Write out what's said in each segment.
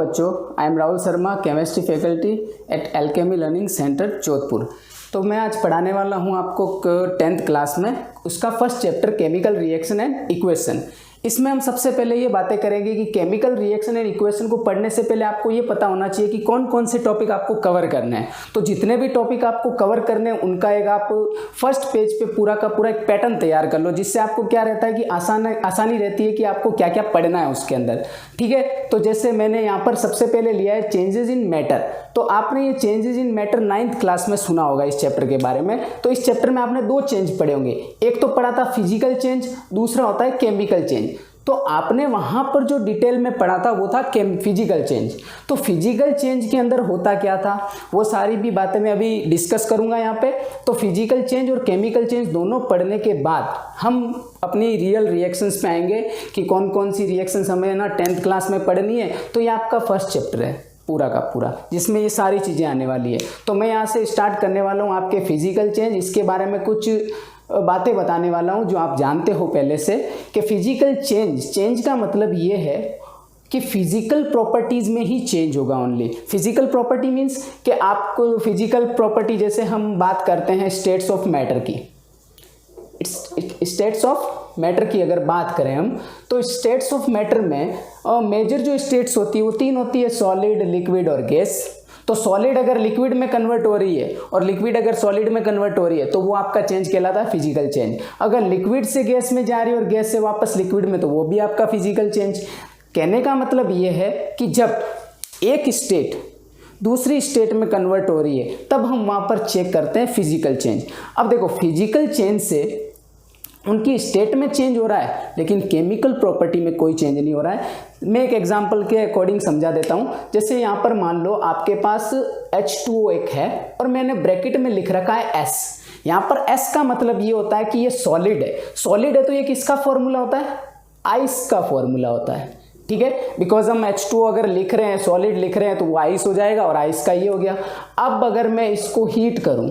बच्चों, I am Rahul Sharma, chemistry faculty at alchemy learning centre Jodhpur. तो मैं आज पढ़ाने वाला हूं आपको 10th क्लास में उसका first chapter chemical reaction and equation. इसमें हम सबसे पहले ये बातें करेंगे कि केमिकल रिएक्शन एंड इक्वेशन को पढ़ने से पहले आपको ये पता होना चाहिए कि कौन कौन से टॉपिक आपको कवर करने हैं। तो जितने भी टॉपिक आपको कवर करने हैं उनका एक आप फर्स्ट पेज पे पूरा का पूरा एक पैटर्न तैयार कर लो, जिससे आपको क्या रहता है कि आसानी रहती है कि आपको क्या क्या पढ़ना है उसके अंदर। ठीक है, तो जैसे मैंने यहाँ पर सबसे पहले लिया है चेंजेस इन मैटर। तो आपने ये changes in matter 9th class में सुना होगा इस चैप्टर के बारे में। तो इस चैप्टर में आपने दो चेंज पढ़े होंगे, एक तो पढ़ा था फिजिकल चेंज, दूसरा होता है केमिकल चेंज। तो आपने वहां पर जो डिटेल में पढ़ा था वो था फिजिकल चेंज। तो फिजिकल चेंज के अंदर होता क्या था वो सारी भी बातें मैं अभी डिस्कस करूंगा यहाँ पे। तो फिजिकल चेंज और केमिकल चेंज दोनों पढ़ने के बाद हम अपनी रियल रिएक्शंस पे आएंगे कि कौन कौन सी रिएक्शंस हमें ना 10th क्लास में पढ़नी है। तो ये आपका फर्स्ट चैप्टर है पूरा का पूरा, जिसमें ये सारी चीज़ें आने वाली है। तो मैं यहाँ से स्टार्ट करने वाला हूँ आपके फिजिकल चेंज। इसके बारे में कुछ बातें बताने वाला हूँ जो आप जानते हो पहले से कि फिजिकल चेंज का मतलब ये है कि फिजिकल प्रॉपर्टीज में ही चेंज होगा ओनली। फिजिकल प्रॉपर्टी मीन्स कि आपको फिजिकल प्रॉपर्टी, जैसे हम बात करते हैं स्टेट्स ऑफ मैटर की, स्टेट्स ऑफ मैटर की अगर बात करें हम, तो स्टेट्स ऑफ मैटर में मेजर जो स्टेट्स होती है वो तीन होती है, सॉलिड, लिक्विड और गैस। तो सॉलिड अगर लिक्विड में कन्वर्ट हो रही है और लिक्विड अगर सॉलिड में कन्वर्ट हो रही है तो वो आपका चेंज कहलाता है फिजिकल चेंज। अगर लिक्विड से गैस में जा रही है और गैस से वापस लिक्विड में, तो वो भी आपका फिजिकल चेंज। कहने का मतलब ये है कि जब एक स्टेट दूसरी स्टेट में कन्वर्ट हो रही है तब हम वहाँ पर चेक करते हैं फिजिकल चेंज। अब देखो, फिजिकल चेंज से उनकी स्टेट में चेंज हो रहा है लेकिन केमिकल प्रॉपर्टी में कोई चेंज नहीं हो रहा है। मैं एक एग्जांपल के अकॉर्डिंग समझा देता हूँ। जैसे यहाँ पर मान लो आपके पास H2O एक है और मैंने ब्रैकेट में लिख रखा है S। यहाँ पर S का मतलब ये होता है कि ये सॉलिड है। सॉलिड है तो ये किसका फॉर्मूला होता है? आइस का फॉर्मूला होता है। ठीक है, बिकॉज हम H2O अगर लिख रहे हैं, सॉलिड लिख रहे हैं, तो वो आइस हो जाएगा और आइस का ये हो गया। अब अगर मैं इसको हीट करूँ,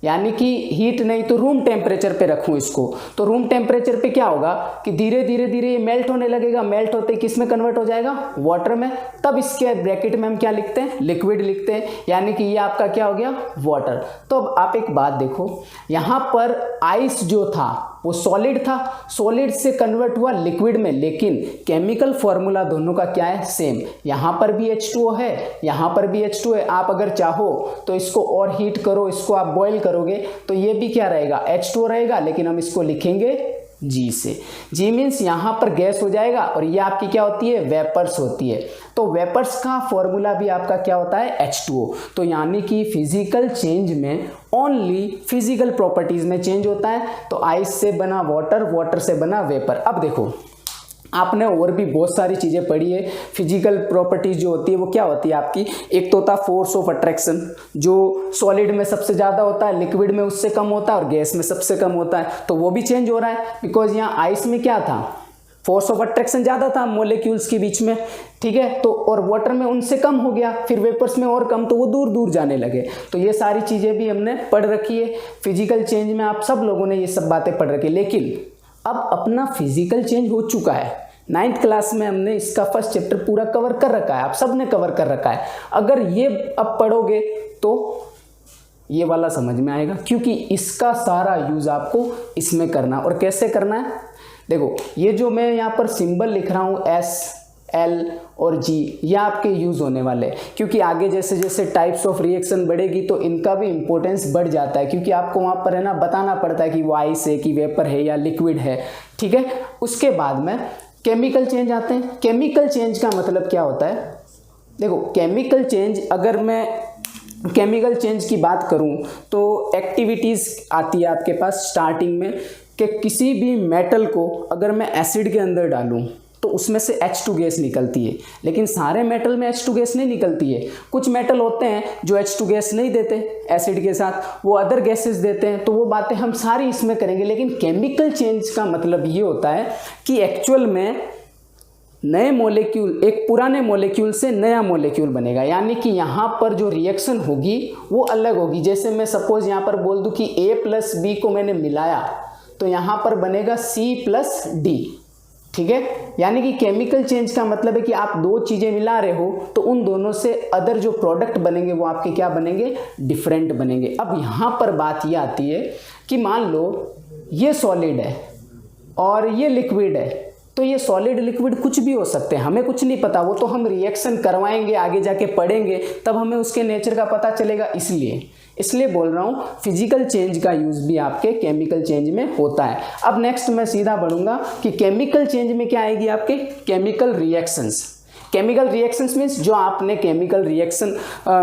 यानी कि हीट नहीं तो रूम टेम्परेचर पे रखूं इसको, तो रूम टेम्परेचर पे क्या होगा कि धीरे धीरे धीरे ये मेल्ट होने लगेगा। मेल्ट होते ही किस में कन्वर्ट हो जाएगा? वाटर में। तब इसके ब्रैकेट में हम क्या लिखते हैं? लिक्विड लिखते हैं, यानी कि ये आपका क्या हो गया? वाटर। तो अब आप एक बात देखो, यहाँ पर आइस जो था वो सॉलिड था, सॉलिड से कन्वर्ट हुआ लिक्विड में, लेकिन केमिकल फॉर्मूला दोनों का क्या है? सेम। यहाँ पर भी H2O है, यहाँ पर भी H2O है। आप अगर चाहो तो इसको और हीट करो, इसको आप बॉयल करोगे तो ये भी क्या रहेगा? H2O रहेगा, लेकिन हम इसको लिखेंगे G से। G मीन्स यहाँ पर गैस हो जाएगा और ये आपकी क्या होती है? वेपर्स होती है। तो वेपर्स का फॉर्मूला भी आपका क्या होता है? H2O। तो यानी कि फिजिकल चेंज में ओनली फिजिकल प्रॉपर्टीज में चेंज होता है। तो आइस से बना वाटर, वाटर से बना वेपर। अब देखो, आपने और भी बहुत सारी चीज़ें पढ़ी है। फिजिकल प्रॉपर्टीज जो होती है वो क्या होती है आपकी? एक तो होता फोर्स ऑफ अट्रैक्शन, जो सॉलिड में सबसे ज़्यादा होता है, लिक्विड में उससे कम होता है और गैस में सबसे कम होता है। तो वो भी चेंज हो रहा है, बिकॉज यहाँ आइस में क्या था? फोर्स ऑफ अट्रैक्शन ज़्यादा था मोलिक्यूल्स के बीच में। ठीक है, तो और वाटर में उनसे कम हो गया, फिर वेपर्स में और कम, तो वो दूर दूर जाने लगे। तो ये सारी चीज़ें भी हमने पढ़ रखी है। फिजिकल चेंज में आप सब लोगों ने ये सब बातें पढ़ रखी है। लेकिन अब अपना फिजिकल चेंज हो चुका है, 9th क्लास में हमने इसका फर्स्ट चैप्टर पूरा कवर कर रखा है, आप सब ने कवर कर रखा है। अगर ये अब पढ़ोगे तो ये वाला समझ में आएगा, क्योंकि इसका सारा यूज़ आपको इसमें करना। और कैसे करना है? देखो, ये जो मैं यहाँ पर सिंबल लिख रहा हूँ S, L और G, ये आपके यूज़ होने वाले, क्योंकि आगे जैसे जैसे टाइप्स ऑफ रिएक्शन बढ़ेगी तो इनका भी इंपॉर्टेंस बढ़ जाता है, क्योंकि आपको वहाँ पर है ना बताना पड़ता है कि वो आइस है कि वेपर है या लिक्विड है। ठीक है, उसके बाद में केमिकल चेंज आते हैं। केमिकल चेंज का मतलब क्या होता है? देखो, केमिकल चेंज, अगर मैं केमिकल चेंज की बात करूं तो एक्टिविटीज़ आती है आपके पास स्टार्टिंग में, कि किसी भी मेटल को अगर मैं एसिड के अंदर डालूं तो उसमें से H2 गैस निकलती है। लेकिन सारे मेटल में H2 गैस नहीं निकलती है। कुछ मेटल होते हैं जो H2 गैस नहीं देते एसिड के साथ, वो अदर गैसेस देते हैं। तो वो बातें हम सारी इसमें करेंगे। लेकिन केमिकल चेंज का मतलब ये होता है कि एक्चुअल में नए मॉलिक्यूल, एक पुराने मॉलिक्यूल से नया मॉलिक्यूल बनेगा, यानी कि यहाँ पर जो रिएक्शन होगी वो अलग होगी। जैसे मैं सपोज यहाँ पर बोल दूँ कि A + B को मैंने मिलाया तो यहाँ पर बनेगा C + D। ठीक है। यानी कि केमिकल चेंज का मतलब है कि आप दो चीजें मिला रहे हो तो उन दोनों से अदर जो प्रोडक्ट बनेंगे वो आपके क्या बनेंगे, डिफरेंट बनेंगे। अब यहाँ पर बात ये आती है कि मान लो ये सॉलिड है और ये लिक्विड है, तो ये सॉलिड लिक्विड कुछ भी हो सकते हैं, हमें कुछ नहीं पता, वो तो हम रिएक्शन करवाएंगे, आगे जाके पढ़ेंगे तब हमें उसके नेचर का पता चलेगा। इसलिए बोल रहा हूँ फिजिकल चेंज का यूज़ भी आपके केमिकल चेंज में होता है। अब नेक्स्ट मैं सीधा बढ़ूंगा कि केमिकल चेंज में क्या आएगी आपके, chemical reactions. Chemical reactions means जो आपने केमिकल रिएक्शन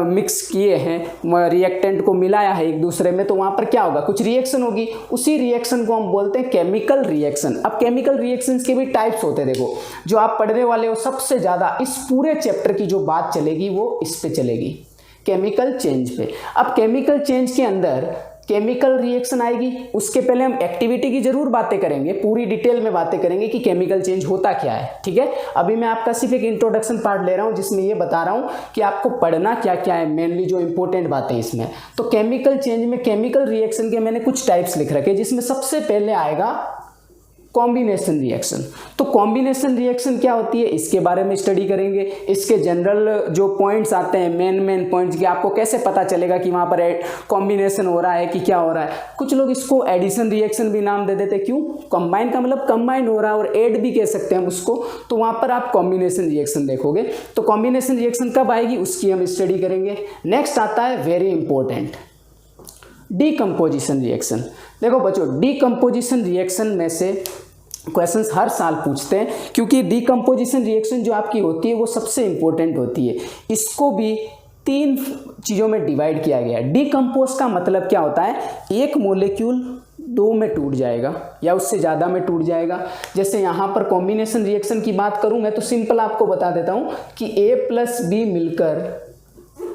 मिक्स किए हैं, रिएक्टेंट को मिलाया है एक दूसरे में, तो वहाँ पर क्या होगा, कुछ रिएक्शन होगी, उसी रिएक्शन को हम बोलते हैं केमिकल रिएक्शन। अब केमिकल रिएक्शंस के भी टाइप्स होते हैं, देखो जो आप पढ़ने वाले हो सबसे ज़्यादा इस पूरे चैप्टर की जो बात चलेगी वो इस पे चलेगी, केमिकल चेंज पे। अब केमिकल चेंज के अंदर केमिकल रिएक्शन आएगी, उसके पहले हम एक्टिविटी की जरूर बातें करेंगे, पूरी डिटेल में बातें करेंगे कि केमिकल चेंज होता क्या है, ठीक है। अभी मैं आपका सिर्फ एक इंट्रोडक्शन पार्ट ले रहा हूं जिसमें ये बता रहा हूं कि आपको पढ़ना क्या क्या है, मेनली जो इंपॉर्टेंट बातें इसमें। तो केमिकल चेंज में केमिकल रिएक्शन के मैंने कुछ टाइप्स लिख रखे, जिसमें सबसे पहले आएगा कॉम्बिनेशन रिएक्शन। तो कॉम्बिनेशन रिएक्शन क्या होती है इसके बारे में स्टडी करेंगे, इसके जनरल जो पॉइंट्स आते हैं, मेन पॉइंट्स कि आपको कैसे पता चलेगा कि वहाँ पर कॉम्बिनेशन हो रहा है कि क्या हो रहा है। कुछ लोग इसको एडिशन रिएक्शन भी नाम दे देते, क्यों, कंबाइन का मतलब कंबाइन हो रहा है, और ऐड भी कह सकते हैं हम उसको, तो वहाँ पर आप कॉम्बिनेशन रिएक्शन देखोगे। तो कॉम्बिनेशन रिएक्शन कब आएगी उसकी हम स्टडी करेंगे। नेक्स्ट आता है वेरी इंपॉर्टेंट डीकम्पोजिशन रिएक्शन। देखो बच्चों, डीकम्पोजिशन रिएक्शन में से क्वेश्चंस हर साल पूछते हैं, क्योंकि डीकम्पोजिशन रिएक्शन जो आपकी होती है वो सबसे इंपॉर्टेंट होती है। इसको भी 3 चीज़ों में डिवाइड किया गया है। डीकम्पोज का मतलब क्या होता है, एक मॉलिक्यूल 2 में टूट जाएगा या उससे ज़्यादा में टूट जाएगा। जैसे यहाँ पर कॉम्बिनेशन रिएक्शन की बात करूँ मैं, तो सिंपल आपको बता देता हूँ कि A+B मिलकर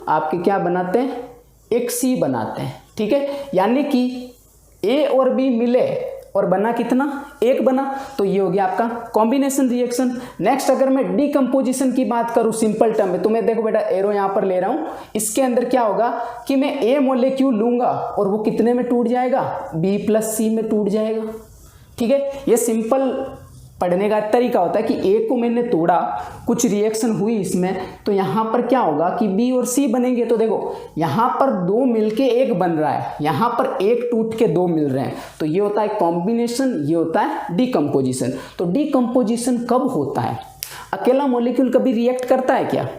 आपके क्या बनाते हैं, एक C बनाते हैं, ठीक है। यानी कि A और B मिले और बना कितना, एक बना, तो ये हो गया आपका कॉम्बिनेशन रिएक्शन। नेक्स्ट अगर मैं डीकम्पोजिशन की बात करूं सिंपल टर्म में, तो मैं देखो बेटा एरो यहां पर ले रहा हूं, इसके अंदर क्या होगा कि मैं ए मॉलिक्यूल लूंगा और वो कितने में टूट जाएगा, B+C में टूट जाएगा, ठीक है। ये सिंपल पढ़ने का तरीका होता है कि ए को मैंने तोड़ा, कुछ रिएक्शन हुई इसमें, तो यहाँ पर क्या होगा कि बी और सी बनेंगे। तो देखो यहाँ पर 2 मिलके एक बन रहा है, यहाँ पर एक टूट के 2 मिल रहे हैं, तो ये होता है कॉम्बिनेशन, ये होता है डीकम्पोजिशन। तो डीकम्पोजिशन कब होता है, अकेला मॉलिक्यूल कभी रिएक्ट करता है क्या,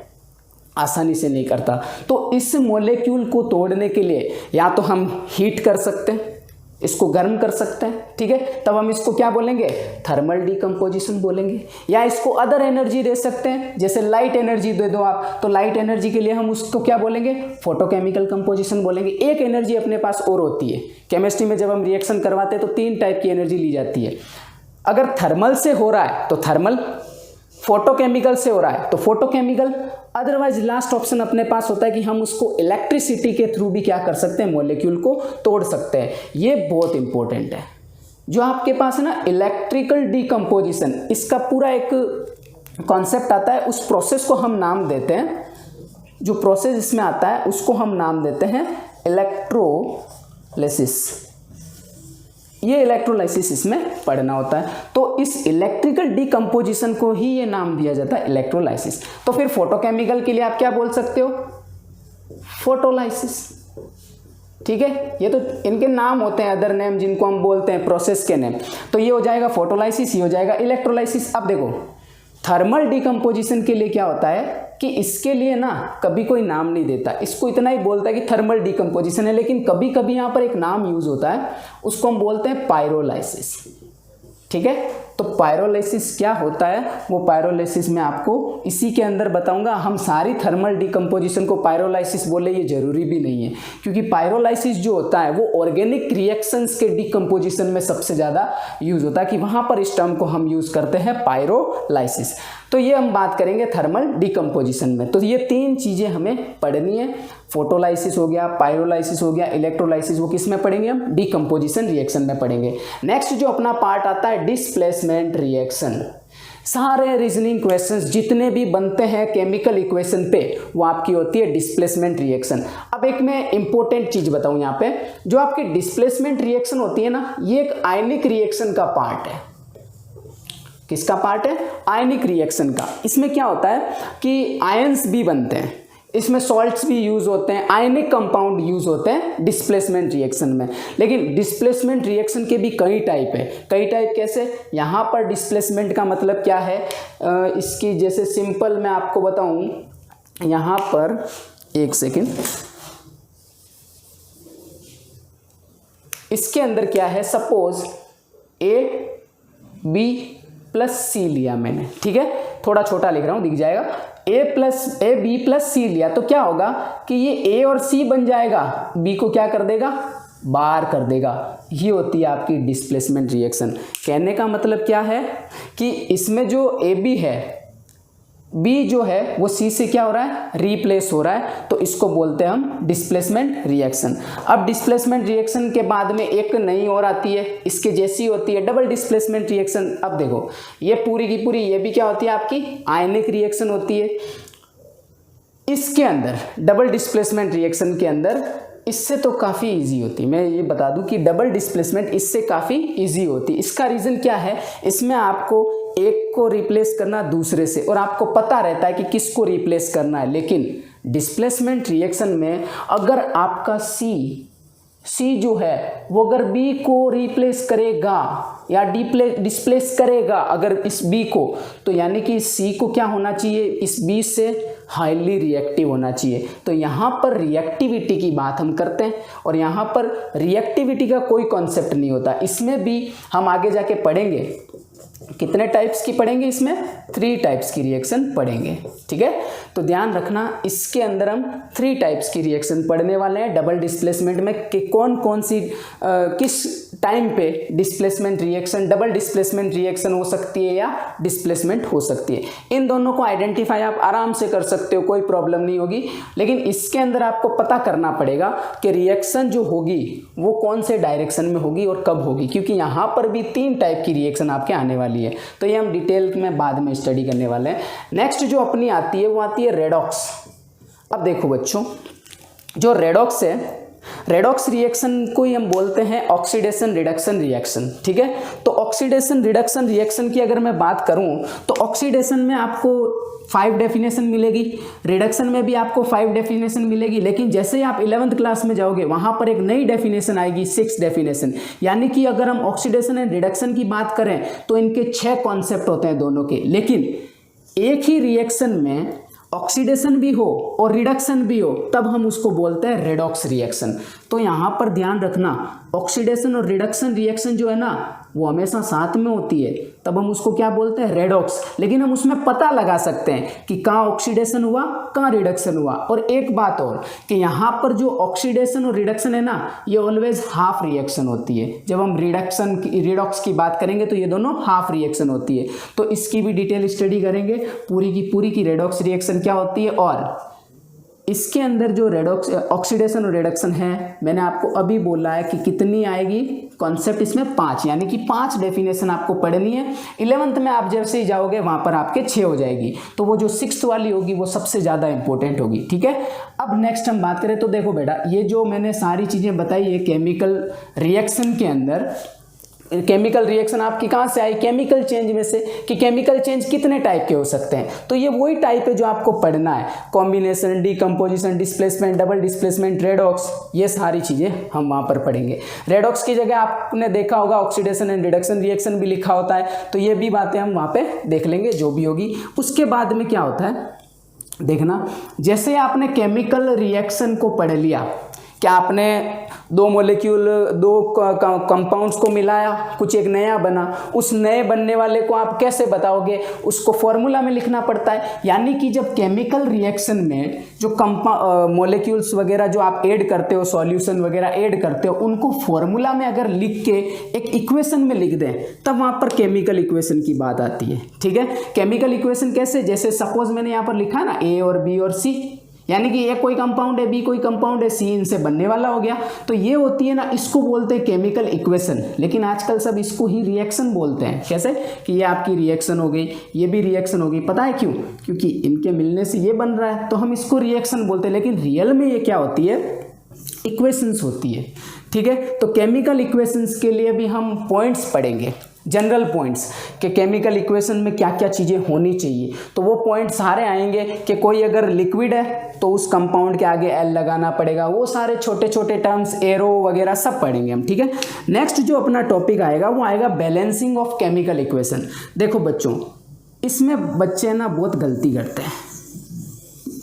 आसानी से नहीं करता। तो इस मॉलिक्यूल को तोड़ने के लिए या तो हम हीट कर सकते हैं, इसको गर्म कर सकते हैं, ठीक है, तब हम इसको क्या बोलेंगे, थर्मल डीकम्पोजिशन बोलेंगे। या इसको अदर एनर्जी दे सकते हैं, जैसे लाइट एनर्जी दे दो आप, तो लाइट एनर्जी के लिए हम उसको क्या बोलेंगे, फोटोकेमिकल कंपोजिशन बोलेंगे। एक एनर्जी अपने पास और होती है, केमिस्ट्री में जब हम रिएक्शन करवाते हैं तो 3 टाइप की एनर्जी ली जाती है। अगर थर्मल से हो रहा है तो थर्मल, फोटोकेमिकल से हो रहा है तो फोटोकेमिकल, अदरवाइज लास्ट ऑप्शन अपने पास होता है कि हम उसको इलेक्ट्रिसिटी के थ्रू भी क्या कर सकते हैं, मॉलिक्यूल को तोड़ सकते हैं। ये बहुत इंपॉर्टेंट है। जो आपके पास है ना इलेक्ट्रिकल डीकम्पोजिशन, इसका पूरा एक कॉन्सेप्ट आता है, उस प्रोसेस को हम नाम देते हैं, जो प्रोसेस इसमें आता है उसको हम नाम देते हैं इलेक्ट्रोलाइसिस। ये इलेक्ट्रोलाइसिस इसमें पढ़ना होता है। तो इस इलेक्ट्रिकल डीकम्पोजिशन को ही ये नाम दिया जाता है इलेक्ट्रोलाइसिस। तो फिर फोटोकेमिकल के लिए आप क्या बोल सकते हो, फोटोलाइसिस, ठीक है। ये तो इनके नाम होते हैं, अदर नेम जिनको हम बोलते हैं प्रोसेस के नेम। तो ये हो जाएगा फोटोलाइसिस, ये हो जाएगा इलेक्ट्रोलाइसिस। अब देखो थर्मल डीकम्पोजिशन के लिए क्या होता है कि इसके लिए ना कभी कोई नाम नहीं देता, इसको इतना ही बोलता है कि थर्मल डीकम्पोजिशन है, लेकिन कभी कभी यहाँ पर एक नाम यूज होता है, उसको हम बोलते हैं पायरोलाइसिस, ठीक है। तो पायरोलाइसिस क्या होता है, वो पायरोलाइसिस मैं आपको इसी के अंदर बताऊंगा। हम सारी थर्मल डीकम्पोजिशन को पायरोलाइसिस बोले ये जरूरी भी नहीं है, क्योंकि पायरोलाइसिस जो होता है वो ऑर्गेनिक रिएक्शंस के डीकम्पोजिशन में सबसे ज़्यादा यूज होता है, कि वहाँ पर इस टर्म को हम यूज करते हैं पायरोलाइसिस। तो ये हम बात करेंगे थर्मल डीकम्पोजिशन में। तो ये 3 चीज़ें हमें पढ़नी है, फोटोलाइसिस हो गया, पायरोलाइसिस हो गया, इलेक्ट्रोलाइसिस, वो किस में पढ़ेंगे हम, डीकम्पोजिशन रिएक्शन में पढ़ेंगे। नेक्स्ट जो अपना पार्ट आता है डिस्प्लेसमेंट रिएक्शन। सारे रीजनिंग क्वेश्चंस जितने भी बनते हैं केमिकल इक्वेशन पे, वो आपकी होती है डिस्प्लेसमेंट रिएक्शन। अब एक मैं इंपॉर्टेंट चीज बताऊं यहाँ पे, जो आपकी डिस्प्लेसमेंट रिएक्शन होती है ना, ये एक आयनिक रिएक्शन का पार्ट है। किसका पार्ट है? आयनिक रिएक्शन का। इसमें क्या होता है कि आयंस भी बनते हैं, इसमें सॉल्ट्स भी यूज होते हैं, आयनिक कंपाउंड यूज होते हैं डिस्प्लेसमेंट रिएक्शन में। लेकिन डिस्प्लेसमेंट रिएक्शन के भी कई टाइप है। कई टाइप कैसे? यहाँ पर डिस्प्लेसमेंट का मतलब क्या है, इसकी जैसे सिंपल मैं आपको बताऊं, यहाँ पर एक सेकेंड, इसके अंदर क्या है, सपोज AB प्लस C लिया मैंने, ठीक है, थोड़ा छोटा लिख रहा हूं, दिख जाएगा। AB प्लस C लिया तो क्या होगा कि ये A और C बन जाएगा, B को क्या कर देगा, बाहर कर देगा। ये होती है आपकी डिस्प्लेसमेंट रिएक्शन। कहने का मतलब क्या है कि इसमें जो AB है, B जो है वो C से क्या हो रहा है, रिप्लेस हो रहा है, तो इसको बोलते हैं हम डिस्प्लेसमेंट रिएक्शन। अब डिस्प्लेसमेंट रिएक्शन के बाद में एक नई और आती है, इसके जैसी होती है डबल डिस्प्लेसमेंट रिएक्शन। अब देखो ये पूरी की पूरी ये भी क्या होती है आपकी आयनिक रिएक्शन होती है। इसके अंदर डबल डिस्प्लेसमेंट रिएक्शन के अंदर इससे तो काफ़ी इजी होती है। मैं ये बता दूं कि डबल डिस्प्लेसमेंट इससे काफ़ी इजी होती है। इसका रीज़न क्या है, इसमें आपको एक को रिप्लेस करना दूसरे से, और आपको पता रहता है कि किसको रिप्लेस करना है। लेकिन डिस्प्लेसमेंट रिएक्शन में अगर आपका C जो है वो अगर B को रिप्लेस करेगा या डिस्प्लेस करेगा अगर इस B को, तो यानी कि इस C को क्या होना चाहिए, इस B से हाईली रिएक्टिव होना चाहिए। तो यहाँ पर रिएक्टिविटी की बात हम करते हैं, और यहाँ पर रिएक्टिविटी का कोई कॉन्सेप्ट नहीं होता। इसमें भी हम आगे जाके पढ़ेंगे, कितने टाइप्स की पढ़ेंगे, इसमें 3 टाइप्स की रिएक्शन पढ़ेंगे, ठीक है। तो ध्यान रखना, इसके अंदर हम 3 टाइप्स की रिएक्शन पढ़ने वाले हैं डबल डिस्प्लेसमेंट में, कि कौन कौन सी किस टाइम पे displacement reaction, double displacement reaction हो सकती है या डिस्प्लेसमेंट हो सकती है। इन दोनों को आइडेंटिफाई आप आराम से कर सकते हो, कोई प्रॉब्लम नहीं होगी। लेकिन इसके अंदर आपको पता करना पड़ेगा कि रिएक्शन जो होगी वो कौन से डायरेक्शन में होगी और कब होगी, क्योंकि यहाँ पर भी 3 टाइप की रिएक्शन आपके आने वाली है। तो ये हम डिटेल में बाद में स्टडी करने वाले हैं। नेक्स्ट जो अपनी आती है वो आती है रेडॉक्स। अब देखो बच्चों, जो रेडॉक्स है, रेडॉक्स रिएक्शन को ही हम बोलते हैं ऑक्सीडेशन रिडक्शन रिएक्शन, ठीक है। तो ऑक्सीडेशन रिडक्शन रिएक्शन की अगर मैं बात करूं तो ऑक्सीडेशन में आपको 5 डेफिनेशन मिलेगी, रिडक्शन में भी आपको 5 डेफिनेशन मिलेगी। लेकिन जैसे ही आप 11th क्लास में जाओगे वहां पर एक नई डेफिनेशन आएगी, 6 डेफिनेशन। यानी कि अगर हम ऑक्सीडेशन एंड रिडक्शन की बात करें तो इनके 6 कॉन्सेप्ट होते हैं दोनों के। लेकिन एक ही रिएक्शन में ऑक्सीडेशन भी हो और रिडक्शन भी हो तब हम उसको बोलते हैं रेडॉक्स रिएक्शन। तो यहाँ पर ध्यान रखना, ऑक्सीडेशन और रिडक्शन रिएक्शन जो है ना वो हमेशा साथ में होती है, तब हम उसको क्या बोलते हैं, रेडॉक्स। लेकिन हम उसमें पता लगा सकते हैं कि कहाँ ऑक्सीडेशन हुआ, कहाँ रिडक्शन हुआ। और एक बात और कि यहाँ पर जो ऑक्सीडेशन और रिडक्शन है ना, ये ऑलवेज हाफ रिएक्शन होती है। जब हम रिडॉक्स की बात करेंगे तो ये दोनों हाफ रिएक्शन होती है। तो इसकी भी डिटेल स्टडी करेंगे, पूरी की रेडॉक्स रिएक्शन क्या होती है। और इसके अंदर जो रेडॉक्स ऑक्सीडेशन और रिडक्शन है, मैंने आपको अभी बोला है कि कितनी आएगी कॉन्सेप्ट, इसमें 5, यानी कि 5 डेफिनेशन आपको पढ़नी है। 11th में आप जैसे ही जाओगे वहां पर आपके 6 हो जाएगी, तो वो जो 6th वाली होगी वो सबसे ज़्यादा इंपॉर्टेंट होगी, ठीक है। अब नेक्स्ट हम बात करें तो देखो बेटा, ये जो मैंने सारी चीज़ें बताई है केमिकल रिएक्शन के अंदर, केमिकल रिएक्शन आपकी कहाँ से आई, केमिकल चेंज में से, कि केमिकल चेंज कितने टाइप के हो सकते हैं। तो ये वही टाइप है जो आपको पढ़ना है, combination, decomposition, displacement, double displacement, redox, ये सारी चीज़ें हम वहाँ पर पढ़ेंगे। रेडॉक्स की जगह आपने देखा होगा ऑक्सीडेशन एंड रिडक्शन रिएक्शन भी लिखा होता है, तो ये भी बातें हम वहाँ पे देख लेंगे जो भी होगी। उसके बाद में क्या होता है देखना, जैसे आपने केमिकल रिएक्शन को पढ़ लिया, क्या आपने 2 मॉलिक्यूल 2 कंपाउंड्स को मिलाया, कुछ एक नया बना, उस नए बनने वाले को आप कैसे बताओगे, उसको फॉर्मूला में लिखना पड़ता है। यानी कि जब केमिकल रिएक्शन में जो मॉलिक्यूल्स वगैरह जो आप ऐड करते हो, सॉल्यूशन वगैरह ऐड करते हो, उनको फॉर्मूला में अगर लिख के एक इक्वेशन में लिख दें तब वहाँ पर केमिकल इक्वेशन की बात आती है, ठीक है। केमिकल इक्वेशन कैसे, जैसे सपोज मैंने यहाँ पर लिखा ना A और B और C, यानी कि ए कोई कंपाउंड है, बी कोई कंपाउंड है, सी इनसे बनने वाला हो गया, तो ये होती है ना, इसको बोलते हैं केमिकल इक्वेशन। लेकिन आजकल सब इसको ही रिएक्शन बोलते हैं। कैसे कि ये आपकी रिएक्शन हो गई, ये भी रिएक्शन हो गई। पता है क्यों? क्योंकि इनके मिलने से ये बन रहा है, तो हम इसको रिएक्शन बोलते हैं। लेकिन रियल में ये क्या होती है, इक्वेशंस होती है, ठीक है। तो केमिकल इक्वेशंस के लिए भी हम पॉइंट्स पढ़ेंगे, जनरल पॉइंट्स कि केमिकल इक्वेशन में क्या क्या चीज़ें होनी चाहिए, तो वो पॉइंट सारे आएंगे कि कोई अगर लिक्विड है तो उस कंपाउंड के आगे एल लगाना पड़ेगा, वो सारे छोटे छोटे टर्म्स, एरो वगैरह सब पढ़ेंगे हम, ठीक है। नेक्स्ट जो अपना टॉपिक आएगा वो आएगा बैलेंसिंग ऑफ केमिकल इक्वेशन। देखो बच्चों, इसमें बच्चे ना बहुत गलती करते हैं,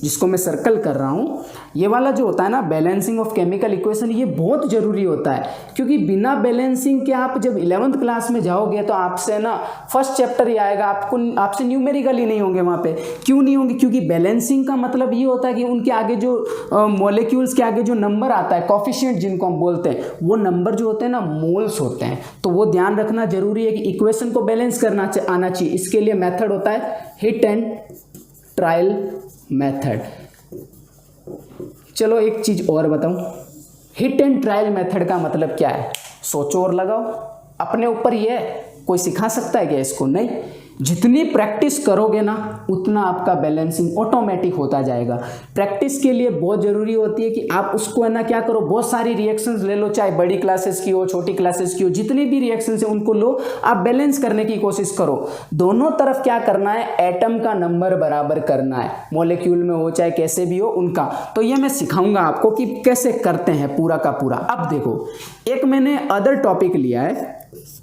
जिसको मैं सर्कल कर रहा हूँ, ये वाला जो होता है ना बैलेंसिंग ऑफ केमिकल इक्वेशन, ये बहुत ज़रूरी होता है, क्योंकि बिना बैलेंसिंग के आप जब 11th क्लास में जाओगे तो आपसे ना फर्स्ट चैप्टर ही आएगा, आपसे न्यूमेरिकल ही नहीं होंगे वहाँ पे। क्यों नहीं होंगे? क्योंकि बैलेंसिंग का मतलब ये होता है कि उनके आगे जो मॉलिक्यूल्स के आगे जो नंबर आता है, कोफिशिएंट जिनको हम बोलते हैं, वो नंबर जो होते हैं ना मोल्स होते हैं। तो वो ध्यान रखना जरूरी है कि इक्वेशन को बैलेंस करना आना चाहिए। इसके लिए मेथड होता है हिट एंड ट्रायल मेथड। चलो एक चीज और बताऊं, हिट एंड ट्रायल मेथड का मतलब क्या है? सोचो और लगाओ, अपने ऊपर ही है, कोई सिखा सकता है क्या इसको? नहीं। जितनी प्रैक्टिस करोगे ना उतना आपका बैलेंसिंग ऑटोमेटिक होता जाएगा। प्रैक्टिस के लिए बहुत ज़रूरी होती है कि आप उसको है ना क्या करो, बहुत सारी रिएक्शंस ले लो, चाहे बड़ी क्लासेस की हो छोटी क्लासेस की हो, जितनी भी रिएक्शंस है उनको लो, आप बैलेंस करने की कोशिश करो। दोनों तरफ क्या करना है? एटम का नंबर बराबर करना है, मॉलिक्यूल में हो चाहे कैसे भी हो उनका। तो ये मैं सिखाऊंगा आपको कि कैसे करते हैं पूरा का पूरा। अब देखो, एक मैंने अदर टॉपिक लिया है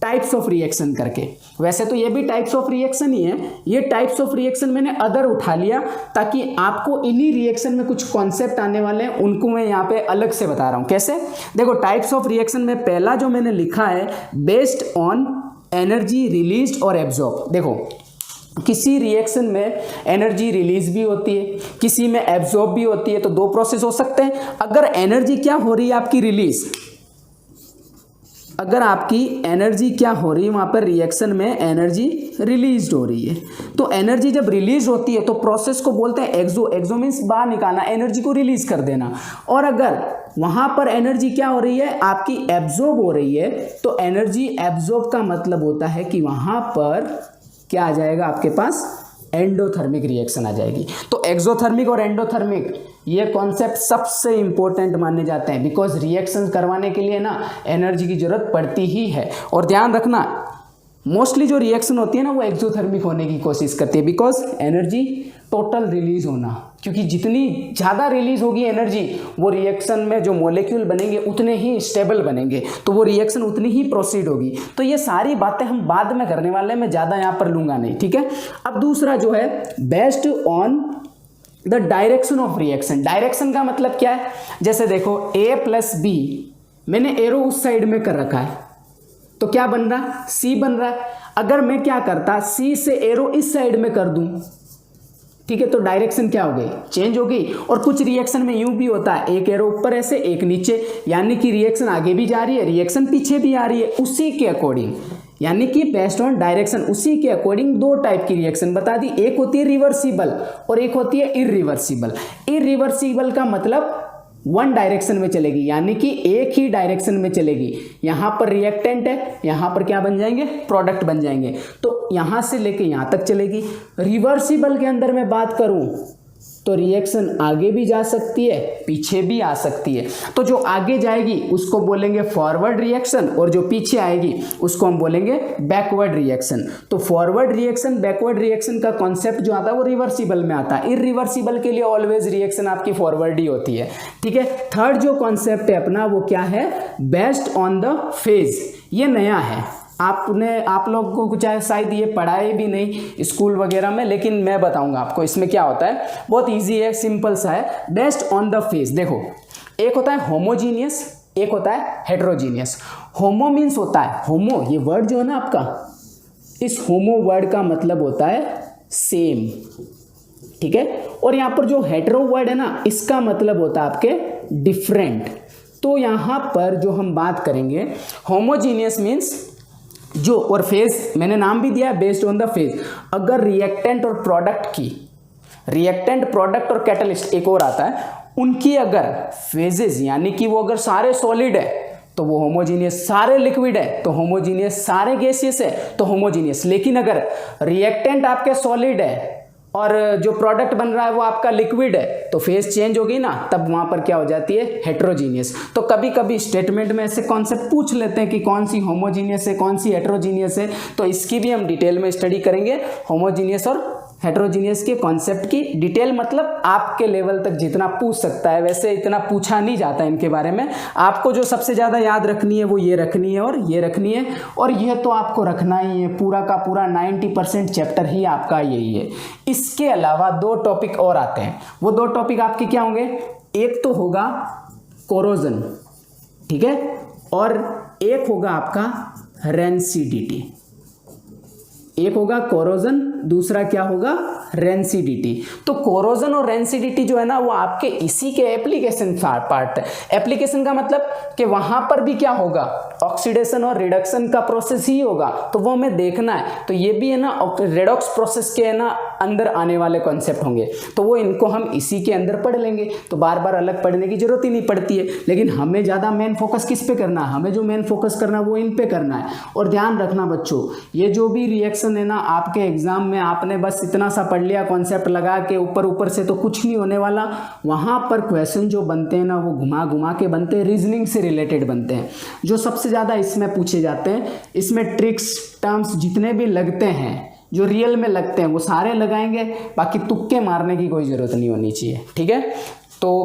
टाइप्स ऑफ रिएक्शन करके। वैसे तो ये भी टाइप्स ऑफ रिएक्शन ही है, ये टाइप्स ऑफ रिएक्शन मैंने अदर उठा लिया ताकि आपको इन्हीं रिएक्शन में कुछ कॉन्सेप्ट आने वाले हैं, उनको मैं यहाँ पे अलग से बता रहा हूँ। कैसे? देखो, टाइप्स ऑफ रिएक्शन में पहला जो मैंने लिखा है बेस्ड ऑन एनर्जी रिलीज्ड और एब्जॉर्ब। देखो, किसी रिएक्शन में एनर्जी रिलीज भी होती है, किसी में एब्जॉर्ब भी होती है, तो दो प्रोसेस हो सकते हैं। अगर एनर्जी क्या हो रही है आपकी रिलीज, अगर आपकी एनर्जी क्या हो रही है वहाँ पर रिएक्शन में एनर्जी रिलीज हो रही है, तो एनर्जी जब रिलीज होती है तो प्रोसेस को बोलते हैं एक्सो। एक्सो मीन्स बाहर निकालना, एनर्जी को रिलीज कर देना। और अगर वहाँ पर एनर्जी क्या हो रही है आपकी एब्जॉर्ब हो रही है, तो एनर्जी एब्जॉर्ब का मतलब होता है कि वहाँ पर क्या आ जाएगा आपके पास? एंडोथर्मिक रिएक्शन आ जाएगी। तो एक्सोथर्मिक और एंडोथर्मिक ये कॉन्सेप्ट सबसे इंपॉर्टेंट माने जाते हैं, बिकॉज रिएक्शन करवाने के लिए ना एनर्जी की जरूरत पड़ती ही है। और ध्यान रखना, मोस्टली जो रिएक्शन होती है ना वो एक्सोथर्मिक होने की कोशिश करती है, बिकॉज एनर्जी टोटल रिलीज होना, क्योंकि जितनी ज़्यादा रिलीज होगी एनर्जी, वो रिएक्शन में जो मॉलिक्यूल बनेंगे उतने ही स्टेबल बनेंगे, तो वो रिएक्शन उतनी ही प्रोसीड होगी। तो ये सारी बातें हम बाद में करने वाले हैं, मैं ज़्यादा यहाँ पर लूँगा नहीं, ठीक है। अब दूसरा जो है based on the direction of reaction. Direction का मतलब क्या है? जैसे देखो A प्लस बी, मैंने एरो उस साइड में कर रखा है, तो क्या बन रहा है? C बन रहा है। अगर मैं क्या करता, C से एरो इस साइड में कर दूं, ठीक है, तो डायरेक्शन क्या हो गई? चेंज हो गई। और कुछ रिएक्शन में यूं भी होता है, एक एरो ऊपर ऐसे एक नीचे, यानी कि रिएक्शन आगे भी जा रही है, रिएक्शन पीछे भी आ रही है, उसी के अकॉर्डिंग, यानी कि बेस्ड ऑन डायरेक्शन, उसी के अकॉर्डिंग दो टाइप की रिएक्शन बता दी। एक होती है रिवर्सिबल और एक होती है इरिवर्सिबल। इरिवर्सिबल का मतलब वन डायरेक्शन में चलेगी, यानी कि एक ही डायरेक्शन में चलेगी। यहां पर रिएक्टेंट है, यहां पर क्या बन जाएंगे? प्रोडक्ट बन जाएंगे, तो यहां से लेके यहां तक चलेगी। रिवर्सिबल के अंदर मैं बात करूं तो रिएक्शन आगे भी जा सकती है, पीछे भी आ सकती है। तो जो आगे जाएगी उसको बोलेंगे फॉरवर्ड रिएक्शन, और जो पीछे आएगी उसको हम बोलेंगे बैकवर्ड रिएक्शन। तो फॉरवर्ड रिएक्शन, बैकवर्ड रिएक्शन का कॉन्सेप्ट जो आता है वो रिवर्सिबल में आता है। इरिवर्सिबल के लिए ऑलवेज रिएक्शन आपकी फॉरवर्ड ही होती है, ठीक है। थर्ड जो कॉन्सेप्ट है अपना वो क्या है? Based on the phase. ये नया है, आप लोगों को चाहे शायद ये पढ़ाए भी नहीं स्कूल वगैरह में, लेकिन मैं बताऊंगा आपको इसमें क्या होता है। बहुत इजी है, सिंपल सा है। बेस्ड ऑन द फेज, देखो एक होता है होमोजीनियस, एक होता है हेट्रोजीनियस। होमो मीन्स होता है, होमो ये वर्ड जो है ना आपका, इस होमो वर्ड का मतलब होता है सेम, ठीक है। और यहाँ पर जो हेट्रो वर्ड है ना, इसका मतलब होता है आपके डिफरेंट। तो यहाँ पर जो हम बात करेंगे होमोजीनियस मीन्स जो, और फेज मैंने नाम भी दिया है बेस्ड ऑन द फेज। अगर रिएक्टेंट और प्रोडक्ट की, रिएक्टेंट प्रोडक्ट और कैटलिस्ट एक और आता है, उनकी अगर फेजेस यानी कि वो अगर सारे सॉलिड है तो वो होमोजीनियस, सारे लिक्विड है तो होमोजीनियस, सारे गैसियस है तो होमोजीनियस। लेकिन अगर रिएक्टेंट आपके सॉलिड है और जो प्रोडक्ट बन रहा है वो आपका लिक्विड है, तो फेज चेंज होगी ना, तब वहाँ पर क्या हो जाती है, हेट्रोजीनियस। तो कभी कभी स्टेटमेंट में ऐसे कॉन्सेप्ट पूछ लेते हैं कि कौन सी होमोजीनियस है, कौन सी हेट्रोजीनियस है, तो इसकी भी हम डिटेल में स्टडी करेंगे। होमोजीनियस और हेट्रोजीनियस के कॉन्सेप्ट की डिटेल, मतलब आपके लेवल तक जितना पूछ सकता है, वैसे इतना पूछा नहीं जाता इनके बारे में। आपको जो सबसे ज़्यादा याद रखनी है वो ये रखनी है और ये रखनी है, और ये तो आपको रखना ही है, पूरा का पूरा 90% चैप्टर ही आपका यही है। इसके अलावा 2 टॉपिक और आते हैं, वो 2 टॉपिक आपके क्या होंगे, एक तो होगा कोरोजन, ठीक है, और एक होगा आपका रेंसिडिटी। एक होगा कोरोजन, दूसरा क्या होगा, रेंसिडिटी। तो कोरोजन और रेंसिडिटी जो है ना, वो आपके इसी के एप्लीकेशन पार्ट है। एप्लीकेशन का मतलब कि वहां पर भी क्या होगा, ऑक्सीडेशन और रिडक्शन का प्रोसेस ही होगा, तो वो हमें देखना है। तो ये भी है ना रेडॉक्स प्रोसेस के है ना अंदर आने वाले कॉन्सेप्ट होंगे, तो वो इनको हम इसी के अंदर पढ़ लेंगे, तो बार बार अलग पढ़ने की जरूरत ही नहीं पड़ती है। लेकिन हमें ज़्यादा मेन फोकस किस पे करना है, हमें जो मेन फोकस करना है वो इन पे करना है। और ध्यान रखना बच्चों, ये जो भी रिएक्शन है ना, आपके एग्जाम में आपने बस इतना सा पढ़ लिया कॉन्सेप्ट लगा के ऊपर से, तो कुछ नहीं होने वाला। वहाँ पर क्वेश्चन जो बनते हैं ना, वो घुमा घुमा के बनते हैं, रीजनिंग से रिलेटेड बनते हैं, जो सबसे ज़्यादा इसमें पूछे जाते हैं। इसमें ट्रिक्स टर्म्स जितने भी लगते हैं, जो रियल में लगते हैं, वो सारे लगाएंगे, बाकी तुक्के मारने की कोई ज़रूरत नहीं होनी चाहिए, ठीक है। तो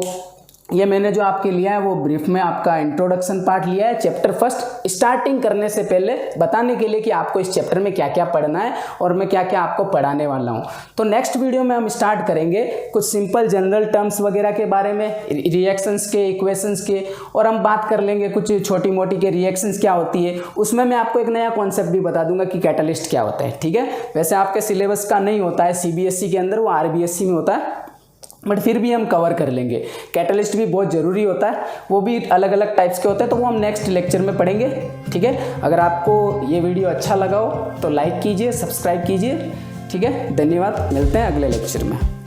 ये मैंने जो आपके लिया है वो ब्रीफ में आपका इंट्रोडक्शन पार्ट लिया है, चैप्टर फर्स्ट स्टार्टिंग करने से पहले बताने के लिए कि आपको इस चैप्टर में क्या क्या पढ़ना है और मैं क्या क्या आपको पढ़ाने वाला हूँ। तो नेक्स्ट वीडियो में हम स्टार्ट करेंगे कुछ सिंपल जनरल टर्म्स वगैरह के बारे में, रिएक्शंस के, इक्वेशंस के, और हम बात कर लेंगे कुछ छोटी मोटी के रिएक्शंस क्या होती है। उसमें मैं आपको एक नया कॉन्सेप्ट भी बता दूंगा कि कैटालिस्ट क्या होता है, ठीक है। वैसे आपके सिलेबस का नहीं होता है CBSE के अंदर, वो RBSE में होता है, बट फिर भी हम कवर कर लेंगे। कैटलिस्ट भी बहुत ज़रूरी होता है, वो भी अलग अलग टाइप्स के होते हैं, तो वो हम नेक्स्ट लेक्चर में पढ़ेंगे, ठीक है। अगर आपको ये वीडियो अच्छा लगा हो तो लाइक कीजिए, सब्सक्राइब कीजिए, ठीक है। धन्यवाद, मिलते हैं अगले लेक्चर में।